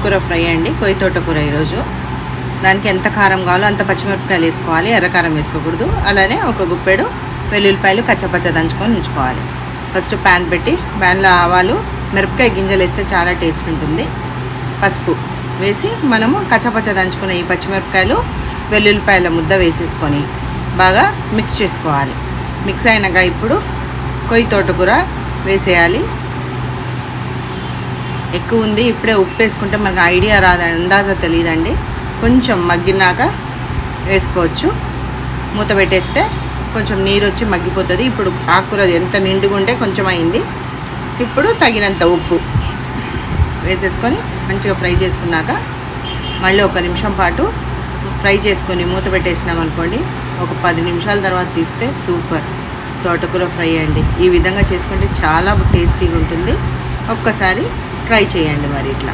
కూర ఫ్రై అండి, కొయ్య తోటకూర ఈరోజు. దానికి ఎంత కారం కావాలో అంత పచ్చిమిరపకాయలు వేసుకోవాలి, ఎర్రకారం వేసుకోకూడదు. అలానే ఒక గుప్పెడు వెల్లుల్లిపాయలు కచ్చపచ్చ దంచుకొని ఉంచుకోవాలి. ఫస్ట్ ప్యాన్ పెట్టి ప్యాన్లో ఆవాలు, మిరపకాయ గింజలు వేస్తే చాలా టేస్ట్ ఉంటుంది. పసుపు వేసి మనము కచ్చపచ్చ దంచుకున్న ఈ పచ్చిమిరపకాయలు వెల్లుల్లిపాయల ముద్ద వేసేసుకొని బాగా మిక్స్ చేసుకోవాలి. మిక్స్ అయినాక ఇప్పుడు కొయ్య తోటకూర వేసేయాలి. ఎక్కువ ఉంది, ఇప్పుడే ఉప్పు వేసుకుంటే మనకు ఐడియా రాదు, అందాజా తెలియదండి. కొంచెం మగ్గినాక వేసుకోవచ్చు. మూత పెట్టేస్తే కొంచెం నీరు వచ్చి మగ్గిపోతుంది. ఇప్పుడు ఆకుకూర ఎంత నిండుగా ఉంటే కొంచెం అయింది. ఇప్పుడు తగినంత ఉప్పు వేసేసుకొని మంచిగా ఫ్రై చేసుకున్నాక మళ్ళీ 1 నిమిషం పాటు ఫ్రై చేసుకొని మూత పెట్టేసినాం అనుకోండి, ఒక 10 నిమిషాల తర్వాత తీస్తే సూపర్ తోటకూర ఫ్రై అండి. ఈ విధంగా చేసుకుంటే చాలా టేస్టీగా ఉంటుంది. ఒక్కసారి ట్రై చేయండి మరి ఇట్లా.